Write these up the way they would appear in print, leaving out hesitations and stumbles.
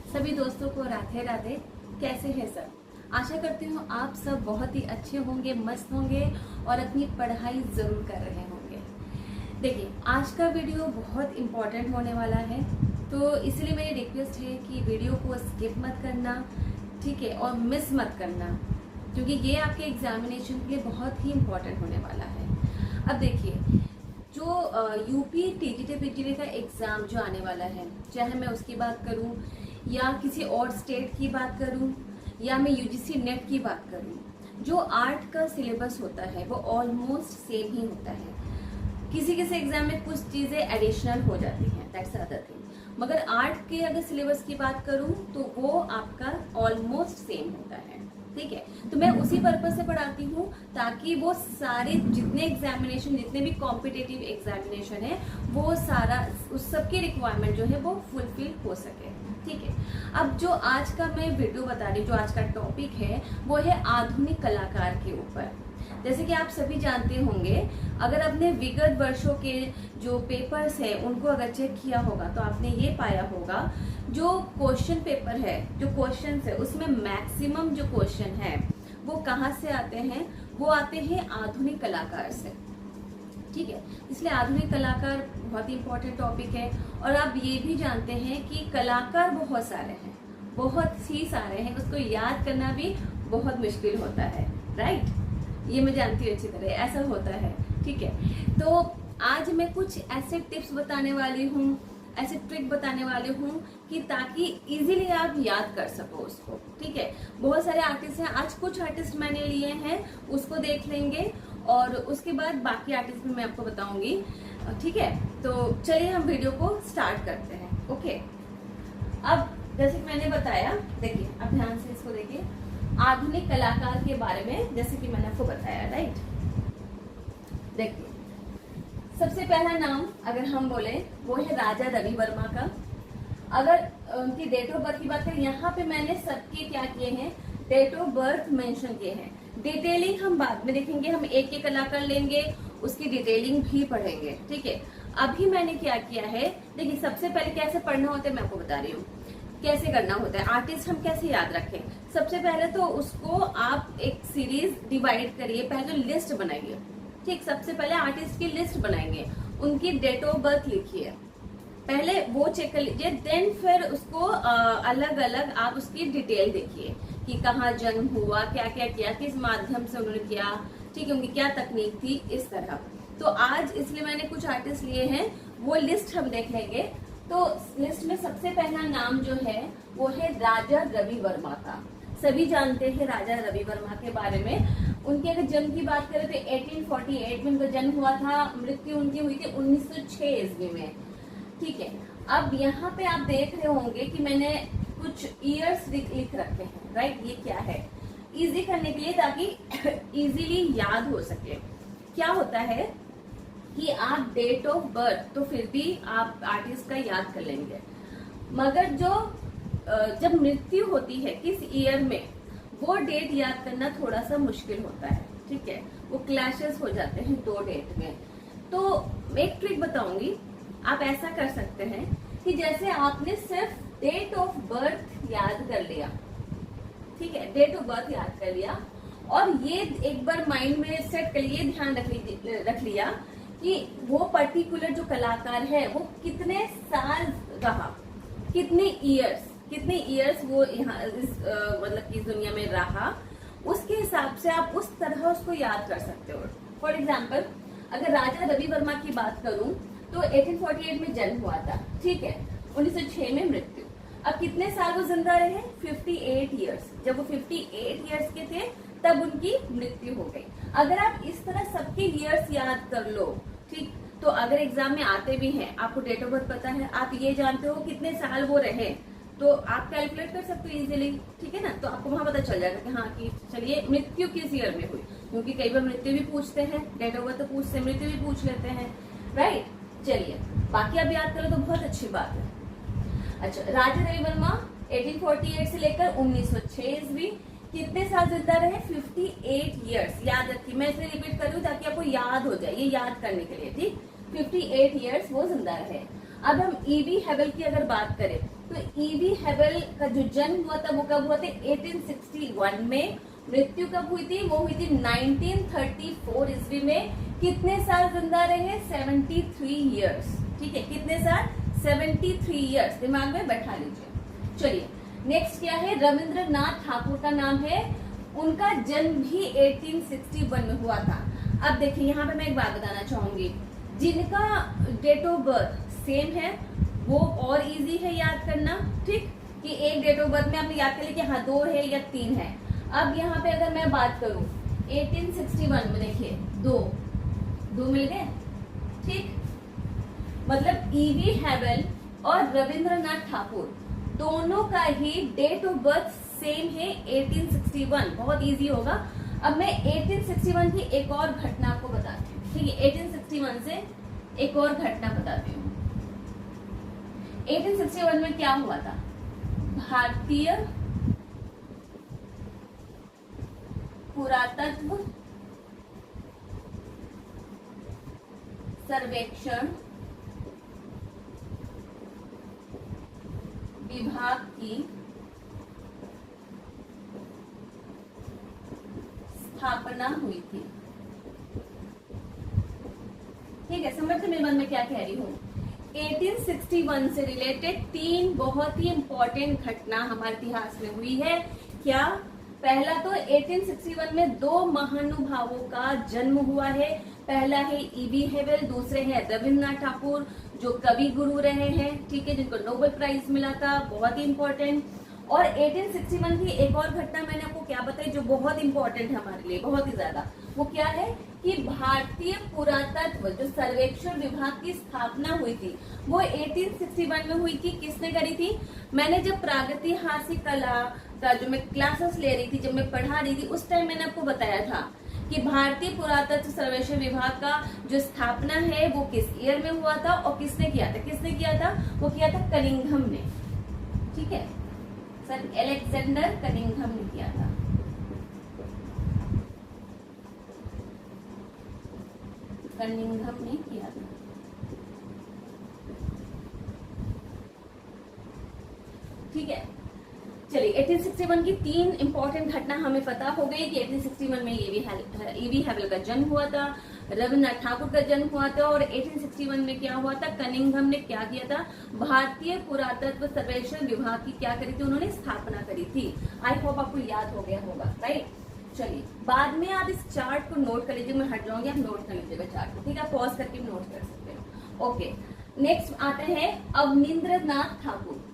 सभी दोस्तों को राधे राधे। कैसे हैं सब? आशा करती हूँ आप सब बहुत ही अच्छे होंगे, मस्त होंगे और अपनी पढ़ाई ज़रूर कर रहे होंगे। देखिए, आज का वीडियो बहुत इम्पोर्टेंट होने वाला है, तो इसलिए मेरी रिक्वेस्ट है कि वीडियो को स्किप मत करना, ठीक है, और मिस मत करना, क्योंकि ये आपके एग्जामिनेशन के लिए बहुत ही इम्पोर्टेंट होने वाला है। अब देखिए, जो यूपी टीजीटी पीटीटी का एग्ज़ाम जो आने वाला है, चाहे मैं उसकी बात करूं या किसी और स्टेट की बात करूं या मैं यूजीसी नेट की बात करूं, जो आर्ट का सिलेबस होता है वो ऑलमोस्ट सेम ही होता है। किसी किसी एग्जाम में कुछ चीज़ें एडिशनल हो जाती हैं, दैट्स अदर थिंग, मगर आर्ट के अगर सिलेबस की बात करूं तो वो आपका ऑलमोस्ट सेम होता है, ठीक है। तो मैं उसी पर्पज से पढ़ाती हूँ ताकि वो सारे जितने एग्जामिनेशन, जितने भी कॉम्पिटिटिव एग्जामिनेशन है, वो सारा उस सब की रिक्वायरमेंट जो है वो फुलफिल हो सके, ठीक है। अब जो आज का मैं वीडियो बता रही हूँ, जो आज का टॉपिक है वो है आधुनिक कलाकार के ऊपर। जैसे कि आप सभी जानते होंगे, अगर अपने विगत वर्षों के जो पेपर्स हैं उनको अगर चेक किया होगा तो आपने ये पाया होगा, जो क्वेश्चन पेपर है, जो क्वेश्चन है, उसमें मैक्सिमम जो क्वेश्चन है वो कहाँ से आते हैं? वो आते हैं आधुनिक कलाकार से, ठीक है। इसलिए आधुनिक कलाकार बहुत ही इंपॉर्टेंट टॉपिक है। और आप ये भी जानते हैं कि कलाकार बहुत सारे हैं, बहुत ही सारे हैं, उसको याद करना भी बहुत मुश्किल होता है, राइट? ये मैं जानती हूँ अच्छी तरह, ऐसा होता है, ठीक है। तो आज मैं कुछ ऐसे टिप्स बताने वाली हूँ, ऐसे ट्रिक बताने वाली हूँ कि ताकि इजीली आप याद कर सको उसको, ठीक है। बहुत सारे आर्टिस्ट हैं, आज कुछ आर्टिस्ट मैंने लिए हैं, उसको देख लेंगे और उसके बाद बाकी आर्टिस्ट भी मैं आपको बताऊंगी, ठीक है। तो चलिए हम वीडियो को स्टार्ट करते हैं, ओके। अब जैसे कि मैंने बताया, देखिए अब ध्यान से इसको देखिए, आधुनिक कलाकार के बारे में जैसे कि मैंने आपको बताया, राइट। देखिए, सबसे पहला नाम अगर हम बोले वो है राजा रवि वर्मा का। अगर उनकी डेट ऑफ बर्थ की बात करें, यहाँ पे मैंने सबके क्या किए हैं, डेट ऑफ बर्थ मेंशन किए हैं। डिटेलिंग हम बाद में देखेंगे, हम एक एक कलाकार लेंगे, उसकी डिटेलिंग भी पढ़ेंगे, ठीक है। अभी मैंने क्या किया है, देखिए सबसे पहले कैसे पढ़ना होता है मैं आपको बता रही हूँ, कैसे करना होता है, आर्टिस्ट हम कैसे याद रखें। सबसे पहले तो उसको आप एक सीरीज डिवाइड करिए, पहले लिस्ट बनाइए, ठीक। सबसे पहले आर्टिस्ट की लिस्ट बनाएंगे, उनकी डेट ऑफ बर्थ लिखिए, पहले वो चेक कर लीजिए, देन फिर उसको अलग अलग आप उसकी डिटेल देखिए कि कहाँ जन्म हुआ, क्या क्या किया, किस माध्यम से उन्होंने किया, ठीक है, उनकी क्या तकनीक थी, इस तरह। तो आज इसलिए मैंने कुछ आर्टिस्ट लिए हैं, वो लिस्ट हम देख लेंगे। तो लिस्ट में सबसे पहला नाम जो है वो है राजा रवि वर्मा का। सभी जानते हैं राजा रवि वर्मा के बारे में। उनके अगर जन्म की बात करें तो 1848 में उनका जन्म हुआ था, मृत्यु उनकी हुई थी 1906 ईस्वी में, ठीक है। अब यहाँ पे आप देख रहे होंगे कि मैंने कुछ ईयर्स लिख रखे हैं, राइट। ये क्या है, इजी करने के लिए, ताकि इजीली याद हो सके। क्या होता है कि आप डेट ऑफ बर्थ तो फिर भी आप आर्टिस्ट का याद कर लेंगे, मगर जो जब मृत्यु होती है किस ईयर में, वो डेट याद करना थोड़ा सा मुश्किल होता है, ठीक है। वो क्लैशेस हो जाते हैं दो डेट में। तो एक ट्रिक बताऊंगी, आप ऐसा कर सकते हैं कि जैसे आपने सिर्फ डेट ऑफ बर्थ याद कर लिया, ठीक है, डेट ऑफ बर्थ याद कर लिया, और ये एक बार माइंड में सेट कर लिए, ध्यान रख लिया कि वो पर्टिकुलर जो कलाकार है वो कितने साल रहा, कितने ईयर्स वो यहाँ मतलब इस दुनिया में रहा, उसके हिसाब से आप उस तरह उसको याद कर सकते हो। फॉर एग्जाम्पल, अगर राजा रवि वर्मा की बात करूं तो 1848 में जन्म हुआ था, ठीक है, 1906 में मृत्यु। अब कितने साल वो जिंदा रहे? 58 ईयर्स। जब वो 58 ईयर्स के थे तब उनकी मृत्यु हो गई। अगर आप इस तरह सबके ईयर्स याद कर लो, ठीक, तो अगर एग्जाम में आते भी हैं, आपको डेट ऑफ बर्थ पता है, आप ये जानते हो कितने साल वो रहे, तो आप कैलकुलेट कर सकते हो इजीली, ठीक है ना। तो आपको वहां पता चल जाएगा कि हाँ कि चलिए मृत्यु किस ईयर में हुई, क्योंकि कई बार मृत्यु भी पूछते हैं, डेट ऑफ बर्थ तो पूछते हैं, मृत्यु भी पूछ लेते हैं, राइट। चलिए बाकी आप याद करो तो बहुत अच्छी बात है। अच्छा, राजा रवि वर्मा 1848 से लेकर 1906 ईस्वी, कितने साल जिंदा रहे? 58 ईयर्स। याद रखिए, मैं इसे रिपीट कर रही हूँ ताकि आपको याद हो जाए, ये याद करने के लिए, ठीक। 58 ईयर्स वो जिंदा रहे। अब हम ईवी हेबल की अगर बात करें तो ईवी हेबल का जो जन्म हुआ था वो कब हुआ था 1861 में। मृत्यु कब हुई थी? वो हुई थी 1934 ईस्वी में। कितने साल जिंदा रहे? 73 इयर्स। ठीक है, कितने साल? 73 इयर्स, दिमाग में बैठा लीजिए। चलिए नेक्स्ट क्या है? रविंद्रनाथ ठाकुर का नाम है। उनका जन्म भी 1861 में हुआ था। अब देखिए यहाँ पे मैं एक बात बताना चाहूंगी, जिनका डेट ऑफ बर्थ सेम है वो और इजी है याद करना। ठीक, कि एक डेट ऑफ बर्थ में आपने याद कर लिया कि हाँ 2 है या 3 है। अब यहाँ पे अगर मैं बात करूं 1861 में, देखिए 2 मिल गए। ठीक, मतलब ईवी हेबल और रविंद्रनाथ ठाकुर दोनों का ही डेट ऑफ बर्थ सेम है 1861। बहुत इजी होगा। अब मैं 1861 की एक और घटना आपको बताती हूँ। ठीक है, 1861 से एक और घटना बताती हूँ। 1861 में क्या हुआ था? भारतीय पुरातत्व सर्वेक्षण विभाग की स्थापना हुई थी। ठीक है, समझ मेरे मन में क्या कह रही हूँ। 1861 से रिलेटेड 3 बहुत ही इंपॉर्टेंट घटना हमारे इतिहास में हुई है। क्या? पहला तो 1861 में 2 महानुभावों का जन्म हुआ है। पहला है ईवी हेबल, दूसरे हैं रविंद्रनाथ ठाकुर जो कवि गुरु रहे हैं। ठीक है, जिनको नोबेल प्राइज मिला था, बहुत ही इंपॉर्टेंट। और 1861 की एक और घटना मैंने आपको क्या बताई जो बहुत इंपॉर्टेंट है हमारे लिए, बहुत ही ज्यादा। वो क्या है कि भारतीय पुरातत्व जो सर्वेक्षण विभाग की स्थापना हुई थी वो 1861 में हुई थी। किसने करी थी? मैंने जब प्रागैतिहासिक कला का जो मैं क्लासेस ले रही थी, जब मैं पढ़ा रही थी, उस टाइम मैंने आपको बताया था कि भारतीय पुरातत्व सर्वेक्षण विभाग का जो स्थापना है वो किस ईयर में हुआ था और किसने किया था? किसने किया था? वो किया था कनिंघम ने। ठीक है, सर अलेक्जेंडर कनिंघम ने किया था। कनिंघम ने किया था। ठीक है, चलिए 1861 की 3 इंपॉर्टेंट घटना हमें पता हो गई कि 1861 में ईवी हेबल का जन्म हुआ था, रविंद्रनाथ ठाकुर का जन्म हुआ था, और 1861 में क्या हुआ था? कनिंघम ने क्या किया था? भारतीय पुरातत्व सर्वेक्षण विभाग की क्या करी थी? उन्होंने स्थापना करी थी। आई होप आपको याद हो गया होगा, राइट। चलिए, बाद में आप इस चार्ट को नोट कर लीजिए, मैं हट जाऊंगी, आप नोट कर लीजिएगा चार्ट को। ठीक है, पॉज करके नोट कर सकते हो। ओके, नेक्स्ट आते हैं अवनींद्रनाथ ठाकुर।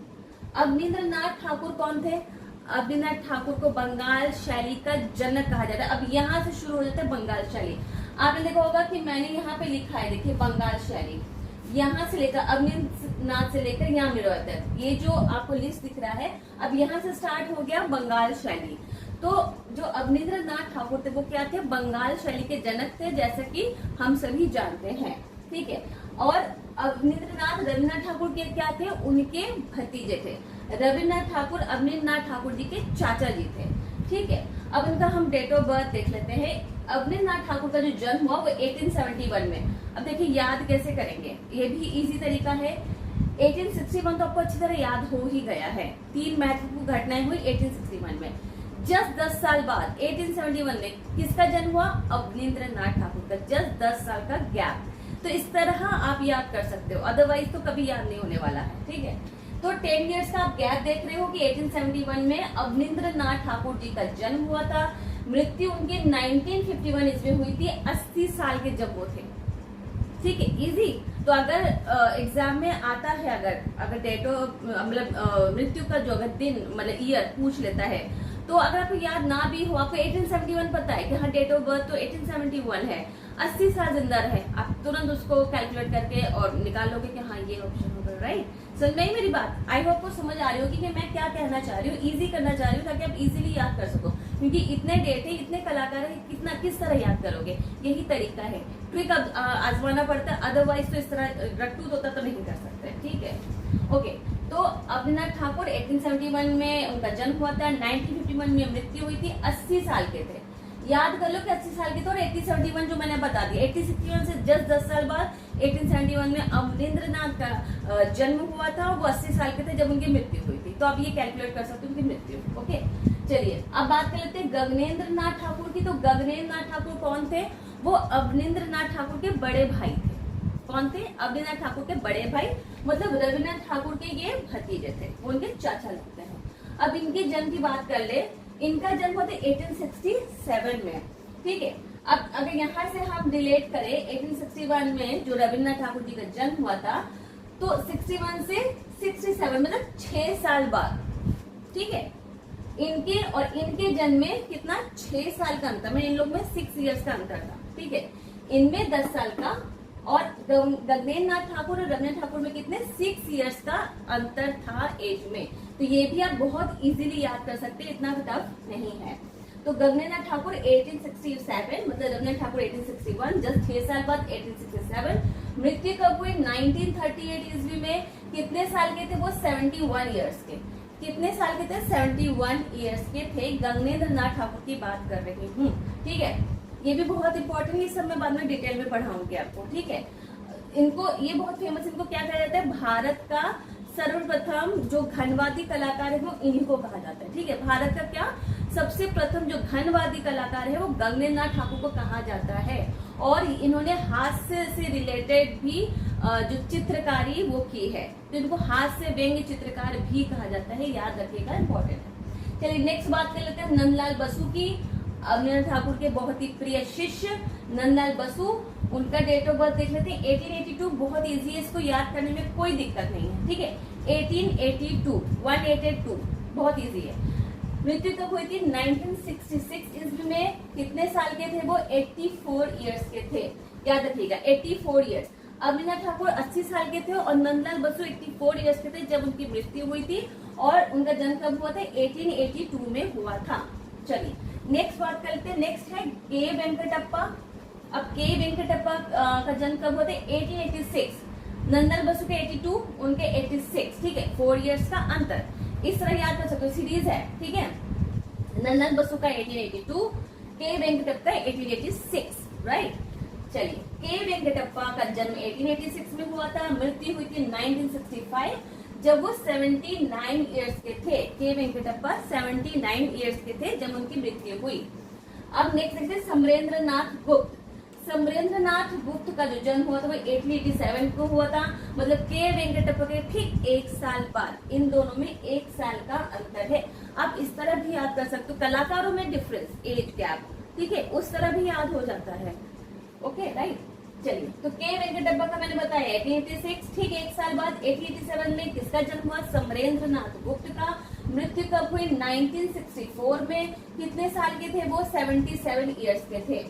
अवनींद्रनाथ ठाकुर कौन थे? अवनींद्रनाथ ठाकुर को बंगाल शैली का जनक कहा जाता है। अब यहाँ से शुरू हो जाता है बंगाल शैली। आपने देखा होगा कि मैंने यहाँ पे लिखा है, देखिए बंगाल शैली, यहाँ से लेकर अवनींद्रनाथ से लेकर यहाँ मिलो तक, ये जो आपको लिस्ट दिख रहा है, अब यहाँ से स्टार्ट हो गया बंगाल शैली। तो जो अवनींद्रनाथ ठाकुर थे वो क्या थे? बंगाल शैली के जनक थे, जैसा कि हम सभी जानते हैं। ठीक है, और अवनींद्रनाथ रविन्द्रनाथ ठाकुर के क्या थे? उनके भतीजे थे। रविन्द्रनाथ ठाकुर अवनींद्रनाथ ठाकुर जी के चाचा जी थे। ठीक है, अब उनका हम डेट ऑफ बर्थ देख लेते हैं। अवनींद्रनाथ ठाकुर का जो जन्म हुआ वो 1871 में। अब देखिए याद कैसे करेंगे, ये भी इजी तरीका है। 1861 तो आपको अच्छी तरह याद हो ही गया है। 3 महत्वपूर्ण घटनाएं हुई 1861 में। जस्ट 10 साल बाद 1871 में किसका जन्म हुआ? अवनींद्रनाथ ठाकुर का। जस्ट 10 साल का गैप। तो इस तरह आप याद कर सकते हो, अदरवाइज तो कभी याद नहीं होने वाला है। ठीक है, तो 10 इयर्स का आप गैप देख रहे हो कि 1871 में अवनींद्रनाथ ठाकुर जी का जन्म हुआ था। मृत्यु उनकी 1951 ईस्वी में हुई थी, 80 साल के जब वो थे। ठीक है, इजी। तो अगर एग्जाम में आता है, अगर डेट मतलब मृत्यु का जो अगर दिन मतलब ईयर पूछ लेता है, तो अगर आपको याद ना भी हो, आपको 1871 पता है कि हाँ डेट ऑफ बर्थ तो 1871 है, 80 साल जिंदा रहे, आप तुरंत उसको कैलकुलेट करके और निकालोगे कि हाँ ये ऑप्शन होगा, राइट। समझ में मेरी बात? आई होप को समझ आ रही होगी कि मैं क्या कहना चाह रही हूँ। इजी करना चाह रही हूँ ताकि आप इजीली याद कर सको, क्योंकि इतने डेट है, इतने कलाकार है, किस तरह याद करोगे? यही तरीका है, ट्रिक अब आजमाना पड़ता है, अदरवाइज तो इस तरह रट्टू होता तो नहीं कर सकते। ठीक है, ओके। तो अवनींद्रनाथ ठाकुर 1871 में उनका जन्म हुआ था, 1951 में मृत्यु हुई थी, 80 साल के थे। याद कर लो कि 80 साल के थे और 1871 जो मैंने बता दिया, 1861 से जस्ट 10 साल बाद 1871 में अवनींद्रनाथ का जन्म हुआ था। वो 80 साल के थे जब उनकी मृत्यु हुई थी। तो आप ये कैलकुलेट कर सकते हो उनकी मृत्यु। ओके, चलिए अब बात कर लेते हैं गगनेंद्रनाथ ठाकुर की। तो गगनेंद्रनाथ ठाकुर कौन थे? वो अवनींद्रनाथ ठाकुर के बड़े भाई थे। कौन थे? अवनींद्रनाथ ठाकुर के बड़े भाई, मतलब रविन्द्रनाथ ठाकुर के ये भतीजे थे, वो उनके चाचा लगते हैं। अब इनके जन्म की बात कर ले, इनका जन्म हुआ था 1867 में। ठीक है, अब अगर यहाँ से हम रिलेट करें 1861 में जो रविन्द्रनाथ ठाकुर जी का जन्म हुआ था, तो 61 से 67 मतलब 6 साल बाद, ठीक है, इनके और इनके जन्म में कितना 6 साल का अंतर, इन लोग में 6 इयर्स का अंतर था। ठीक है, इनमें 10 साल का और गगनेंद्रनाथ ठाकुर और रविन्द्रनाथ ठाकुर में कितने 6 इयर्स का अंतर था एज में। तो ये भी आप बहुत इजीली याद कर सकते हैं, इतना टफ नहीं है। तो गगनेंद्रनाथ ठाकुर 1867 मतलब रविन्द्रनाथ ठाकुर 1861, जस्ट 6 साल बाद 1867। मृत्यु कब हुई? 1938 ईस्वी में। कितने साल के थे वो? 71 ईयर्स के। कितने साल के थे? 71 ईयर्स के थे। गगनेंद्रनाथ ठाकुर की बात कर रही हूँ। ठीक है, ये भी बहुत इंपॉर्टेंट है, ये सब मैं बाद में डिटेल में पढ़ाऊंगी आपको। ठीक है, इनको ये बहुत फेमस, इनको क्या कहा जाता है? भारत का सर्वप्रथम जो घनवादी कलाकार है वो इन्हीं को कहा जाता है। ठीक है, भारत का क्या सबसे प्रथम जो घनवादी कलाकार है वो गगनेंद्रनाथ ठाकुर को कहा जाता है। और इन्होंने हास्य से रिलेटेड भी जो चित्रकारी वो की है, तो इनको हास्य व्यंग्य चित्रकार भी कहा जाता है, याद रखिएगा, इंपॉर्टेंट है। चलिए नेक्स्ट बात कर लेते हैं नंदलाल बसु की। अवनींद्रनाथ ठाकुर के बहुत ही प्रिय शिष्य नंदलाल बसु, उनका डेट ऑफ बर्थ देख लेते हैं 1882। बहुत इजी है, इसको याद करने में कोई दिक्कत नहीं है। ठीक है, 1882 बहुत इजी है। मृत्यु कब हुई थी? 1966 ईस्वी में। कितने साल के थे वो? 84 इयर्स के थे, याद रखिएगा 84 इयर्स। अवनींद्रनाथ ठाकुर 80 साल के थे और नंदलाल बसु 84 इयर्स के थे जब उनकी मृत्यु हुई थी। और उनका जन्म कब हुआ था? 1882 में हुआ था। चलिए नेक्स्ट बात करते हैं। नेक्स्ट है के वेंकटप्पा। अब के वेंकटप्पा का जन्म कब हुआ था? 1886। नंदलाल बसु के 82, उनके 86। ठीक है, 4 इयर्स का अंतर। इस तरह याद कर सकते हो, सीरीज है। ठीक है, नंदलाल बसु का 1882, के वेंकटप्पा 1886, राइट। चलिए, के वेंकटप्पा का जन्म 1886 में हुआ था, मृत्यु हुई थी 1965 जब वो 79 इयर्स के थे। के वेंकटप्पा 79 इयर्स के थे जब उनकी मृत्यु हुई। अब नेक्स्ट देखते हैं समरेंद्रनाथ गुप्त। समरेंद्रनाथ गुप्त का जो जन्म हुआ था वो 1887 को हुआ था, मतलब के वेंकटप्पा के ठीक 1 साल बाद। इन दोनों में 1 साल का अंतर है। आप इस तरह भी याद कर सकते हो, कलाकारों में डिफरेंस, एज गैप, ठीक है, उस तरह भी याद हो जाता है। Okay, right. चलिए, तो के वेंकटप्पा का मैंने बताया 1886, ठीक 1 साल बाद 1887 में किसका जन्म हुआ? समरेंद्रनाथ गुप्त का। मृत्यु कब हुई? 1964 में। कितने साल के थे वो? 77 इयर्स के थे।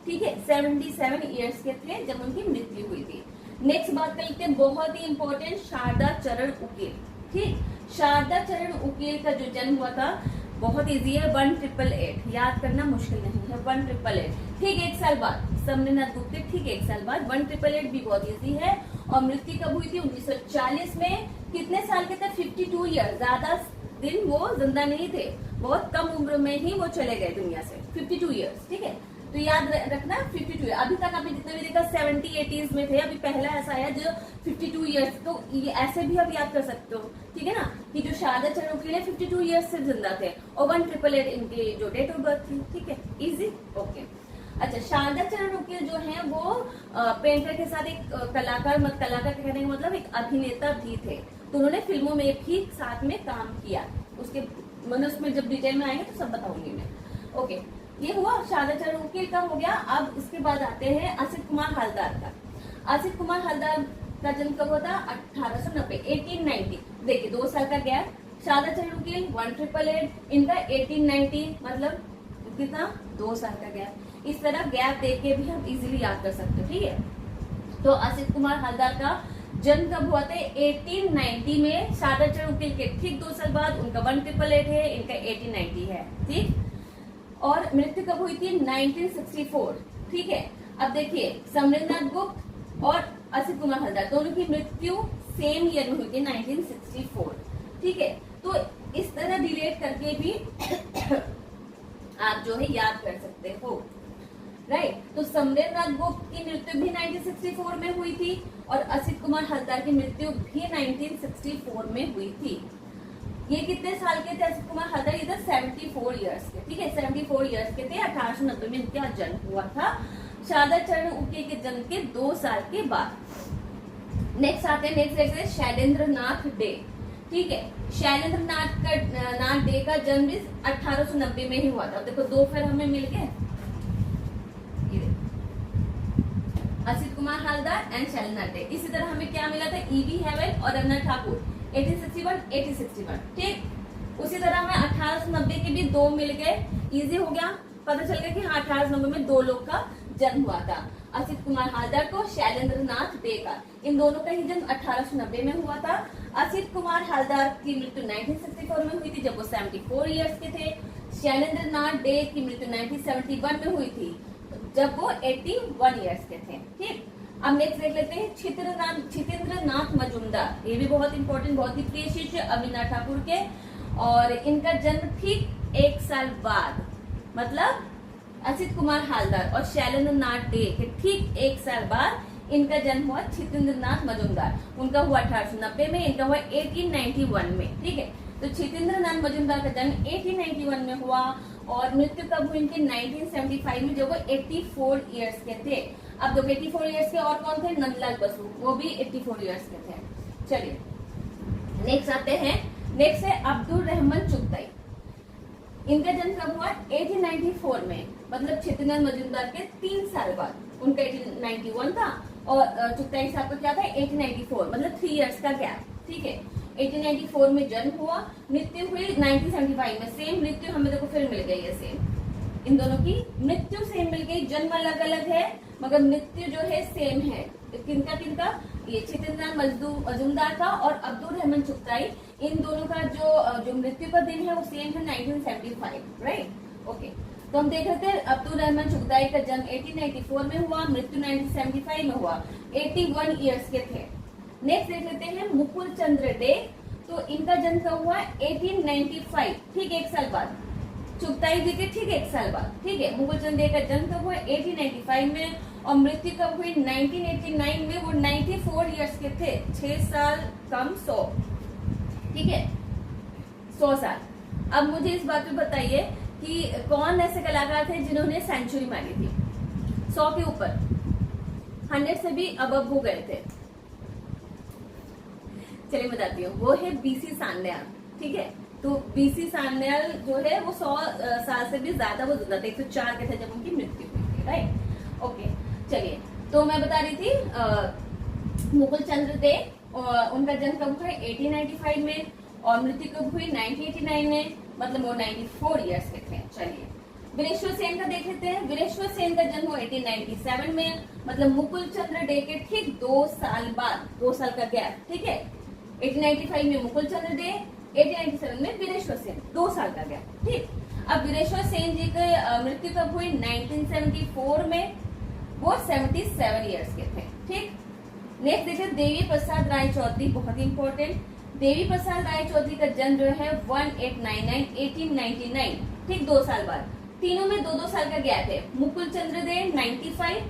ठीक है, 77 इयर्स के थे जब उनकी मृत्यु हुई थी। नेक्स्ट बात कर लेते हैं, बहुत ही इंपॉर्टेंट, शारदा चरण उकेल। ठीक, शारदा चरण उकेल का जो जन्म हुआ था बहुत इजी है, 1888, याद करना मुश्किल नहीं है, 1888, ठीक 1 साल बाद। समरेंद्रनाथ गुप्त ठीक 1 साल बाद, 1888 भी बहुत इजी है। और मृत्यु कब हुई थी? 1940 में। कितने साल के थे? 52 ईयर। ज्यादा दिन वो जिंदा नहीं थे, बहुत कम उम्र में ही वो चले गए दुनिया से, 52 ईयर्स। ठीक है, तो याद रखना 52। अभी तक आपने जितने भी देखा 70, 80s में थे, अभी पहला ऐसा आया जो 52 इयर्स। तो ये ऐसे भी आप याद कर सकते हो, ठीक है ना, कि जो शारदा चरण उकेल 52 इयर्स से जिंदा थे और 1888 इनकी जो डेट ऑफ बर्थ थी। ठीक है, इजी, ओके। अच्छा, शारदा चरण उकेल जो है वो पेंटर के साथ एक कलाकार कहने का मतलब एक अभिनेता भी थे, तो उन्होंने फिल्मों में भी साथ में काम किया। उसके मनुष्य में जब डिटेल में आएंगे तो सब बताऊंगी मैं। ओके, ये हुआ शारदा चरण उकेल का हो गया। अब इसके बाद आते हैं असित कुमार हलदार का। असित कुमार हलदार का जन्म कब होता? 1890, 1890। देखिए 2 साल का गैप। शारदा चरण उकेल 1888, इनका 1890, मतलब कितना? 2 साल का गैप। इस तरह गैप देख के भी हम इजीली याद कर सकते हैं। ठीक है, तो असित कुमार हलदार का जन्म कब हुआ था? 1890 में। शारदा चरण उकेल के ठीक 2 साल बाद उनका 1888 है, इनका 1890 है। ठीक, और मृत्यु कब हुई थी? 1964। ठीक है, अब देखिए समरेंद्रनाथ गुप्त और असित कुमार हलदार दोनों की मृत्यु सेम ईयर में हुई थी, 1964। ठीक है, तो इस तरह रिलेट करके भी आप जो है याद कर सकते हो। समरेंद्रनाथ गुप्त की मृत्यु भी 1964 में हुई थी और असित कुमार हलदर की मृत्यु भी 1964 में हुई थी। ये कितने साल के थे असित कुमार हलदर? ये 74 ईयर्स के, ठीक है, 74 ईयर्स के थे। 1890 में इनका जन्म हुआ था, शारदा चरण उके के जन्म के 2 साल के बाद। नेक्स्ट आते हैं, नेक्स्ट देखते हैं शैलेंद्रनाथ डे, ठीक है। शैलेंद्रनाथ डे का जन्म भी 1890 में ही हुआ था। देखो 2 फिर हमें मिल गए, असित कुमार हलदर एंड शैलेंद्रनाथ डे। इसी तरह हमें क्या मिला था? ईवी हेवल और रविन्द्रनाथ ठाकुर 1861, ठीक। उसी तरह हमें 1890 के भी 2 मिल गए, इजी हो गया, पता चल गया कि हाँ 1890 में 2 लोग का जन्म हुआ था, असित कुमार हलदर को, शैलेंद्रनाथ डे का। इन दोनों का ही जन्म 1890 में हुआ था। असित कुमार हलदर की मृत्यु 1964 में हुई थी जब वो 74 ईयर्स के थे। शैलेंद्रनाथ डे की मृत्यु 1971 में हुई थी जब वो 81 ईयर्स के थे, ठीक। अब नेक्स्ट देख लेते हैं छितेंद्रनाथ मजूमदार। ये भी बहुत इंपॉर्टेंट, बहुत ही प्रिय शिष्य अविनाश ठाकुर के, और इनका जन्म ठीक 1 साल बाद, मतलब असित कुमार हलदर और शैलेंद्रनाथ डे के ठीक 1 साल बाद इनका जन्म हुआ छितेंद्रनाथ मजूमदार। उनका हुआ 1890 में, इनका हुआ 1891 में, ठीक है। तो छितेंद्रनाथ मजूमदार का जन्म 1891 में हुआ और मृत्यु कब हुई इनकी? 1975 में, जब वो 84 ईयर्स के थे। अब देखो 84 ईयर्स के और कौन थे? नंदलाल बसु, वो भी 84 ईयर्स के थे। चलिए नेक्स्ट आते हैं, नेक्स्ट है अब्दुल रहमान चुगताई। इनका जन्म कब हुआ? 1894 में, मतलब छितेंद्रनाथ मजूमदार के 3 साल बाद। उनका 1891 था और चुगताई साहब का क्या था? 1894, मतलब 3 ईयर्स का गैप, ठीक है। 1894 में जन्म हुआ, मृत्यु हुई 1975 में। सेम मृत्यु हमें देखो फिर मिल गई है, सेम, इन दोनों की मृत्यु सेम मिल गई। जन्म अलग अलग है मगर मृत्यु जो है सेम है। किनका किनका? ये छितेंद्रनाथ मजूमदार का और अब्दुल रहमान चुगताई, इन दोनों का जो मृत्यु का दिन है वो सेम है, 1975, राइट, ओके। तो हम देख रहे थे अब्दुल रहमान चुगताई का जन्म 1894 में हुआ, मृत्यु 1975 में हुआ, 81 ईयर्स के थे। नेक्स्ट देख लेते हैं मुकुल चंद्र डे। तो इनका जन्म कब हुआ? 1895, ठीक 1 साल बाद। चुगताई जी के ठीक 1 साल बाद, ठीक है। मुकुल चंद्र डे का जन्म कब हुआ? 1895 में और मृत्यु कब हुई? 1989 में। वो 94 ईयर्स के थे, 6 साल कम 100, ठीक है, 100 साल। अब मुझे इस बात पे बताइए कि कौन ऐसे कलाकार थे जिन्होंने सेंचुरी मारी थी 100 के ऊपर, 100 से भी अबव हो गए थे। चलिए बताती हूँ, वो है बीसी सान्याल, ठीक है। तो बीसी सान्याल जो है वो 100 साल से भी ज्यादा वो जिंदा थे, 104 के थे जब उनकी मृत्यु हुई थी, राइट, ओके। चलिए, तो मैं बता रही थी मुकुल चंद्र डे, उनका जन्म कब हुआ? 1895 में और मृत्यु कब हुई? 1989 में, मतलब वो 94 ईयर्स के थे। चलिए वीरेश्वर सेन का देख लेते हैं। वीरेश्वर सेन का जन्म हुआ 1897 में, मतलब मुकुल चंद्र डे के ठीक 2 साल बाद, 2 साल का गैप, ठीक है। 1895 में मुकुल चंद्र डे, 1897 में वीरेश्वर सेन, 2 साल का गैप, ठीक। अब वीरेश्वर सेन जी की मृत्यु कब हुई? 1974 में, वो 77 ईयर्स के थे, ठीक। नेक्स्ट देखिए देवी प्रसाद राय चौधरी, बहुत ही इंपॉर्टेंट। देवी प्रसाद राय चौधरी का जन्म जो है 1899, ठीक 2 साल बाद। तीनों में 2-2 साल का गैप है। मुकुल चंद्र डे 95,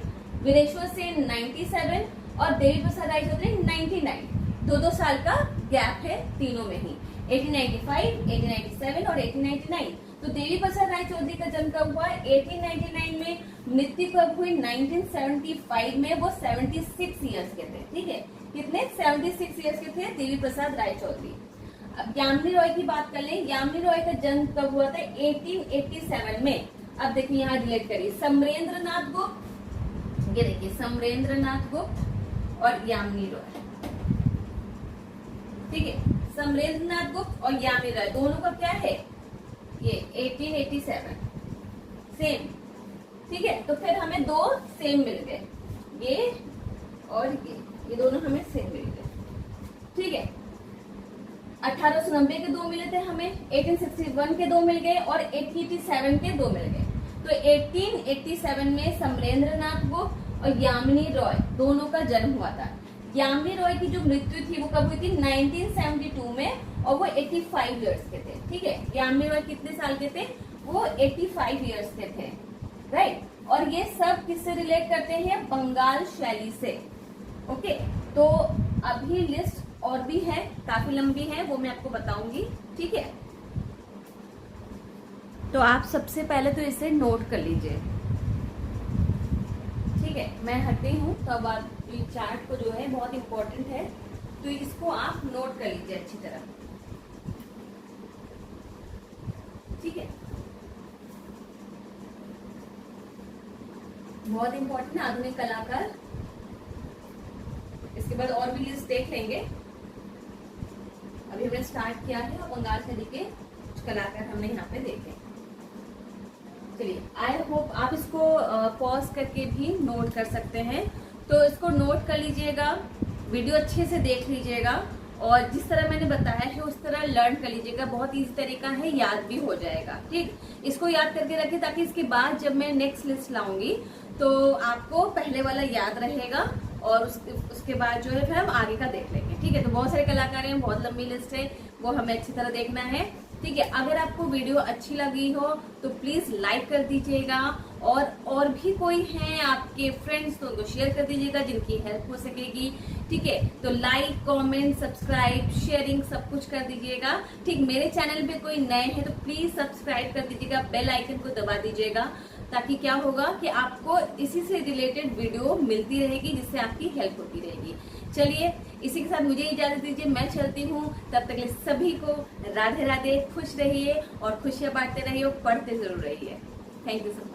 वीरेश्वर सेन 97 और देवी प्रसाद राय चौधरी 99, 2-2 साल का गैप है तीनों में ही, 1895, 1897 और 1899। तो देवी प्रसाद राय चौधरी का जन्म कब हुआ? 1899 में, मृत्यु कब हुई? 1975 में, वो 76 ईयर्स के थे, ठीक है। कितने? 76 ईयर्स के थे देवी प्रसाद राय चौधरी। अब यामिनी रॉय की बात कर लें। यामिनी रॉय का जन्म कब हुआ था? 1887 में। अब देखिए यहाँ रिलेट करिए, समरेंद्रनाथ गुप्त, ये देखिए समरेंद्रनाथ गुप्त और यामिनी रॉय, ठीक है। समरेंद्रनाथ गुप्त और यामिनी रॉय दोनों का क्या है? ये 1887 सेम, ठीक है। तो फिर हमें 2 सेम मिल गए, ये और ये दोनों हमें सेम मिल गए, ठीक है। 1890 के 2 मिले थे हमें, 1861 के 2 मिल गए और 1887 के 2 मिल गए। तो 1887 में समरेंद्रनाथ गुप्त और यामिनी रॉय दोनों का जन्म हुआ था। यामिनी रॉय की जो मृत्यु थी वो कब हुई थी? 1972 में और वो 85 ईयर्स के थे, ठीक है। यामिनी रॉय कितने साल के थे? वो 85 ईयर्स के थे, राइट। और ये सब किससे रिलेट करते हैं? बंगाल शैली से। ओके, तो अभी लिस्ट और भी है, काफी लंबी है, वो मैं आपको बताऊंगी। ठीक है, तो आप सबसे पहले तो इसे नोट कर लीजिए। ठीक है, मैं हटती हूँ, तो अब आप ये चार्ट को जो है बहुत इंपॉर्टेंट है, तो इसको आप नोट कर लीजिए अच्छी तरह। ठीक है, बहुत इंपॉर्टेंट है, आधुनिक कलाकार। इसके बाद और भी लिस्ट देख लेंगे, अभी हमने स्टार्ट किया है, और बंगाल शैली के कुछ कलाकार हमने यहाँ पे देखे। चलिए, आई होप आप इसको पॉज करके भी नोट कर सकते हैं, तो इसको नोट कर लीजिएगा, वीडियो अच्छे से देख लीजिएगा, और जिस तरह मैंने बताया है उस तरह लर्न कर लीजिएगा। बहुत इजी तरीका है, याद भी हो जाएगा। ठीक, इसको याद करके रखिए, ताकि इसके बाद जब मैं नेक्स्ट लिस्ट लाऊंगी तो आपको पहले वाला याद रहेगा, और उसके बाद जो है फिर हम आगे का देख लेंगे। ठीक है, तो बहुत सारे कलाकार हैं, बहुत लंबी लिस्ट है, वो हमें अच्छी तरह देखना है। ठीक है, अगर आपको वीडियो अच्छी लगी हो तो प्लीज लाइक कर दीजिएगा, और भी कोई हैं आपके फ्रेंड्स तो उनको शेयर कर दीजिएगा जिनकी हेल्प हो सकेगी। ठीक है, तो लाइक, कमेंट, सब्सक्राइब, शेयरिंग सब कुछ कर दीजिएगा। ठीक, मेरे चैनल पे कोई नए हैं तो प्लीज सब्सक्राइब कर दीजिएगा, बेल आइकन को दबा दीजिएगा, ताकि क्या होगा कि आपको इसी से रिलेटेड वीडियो मिलती रहेगी, जिससे आपकी हेल्प होती रहेगी। चलिए, इसी के साथ मुझे इजाजत दीजिए, मैं चलती हूँ। तब तक के लिए सभी को राधे राधे, खुश रहिए और खुशियां बांटते रहिए, और पढ़ते जरूर रहिए। Thank you so much.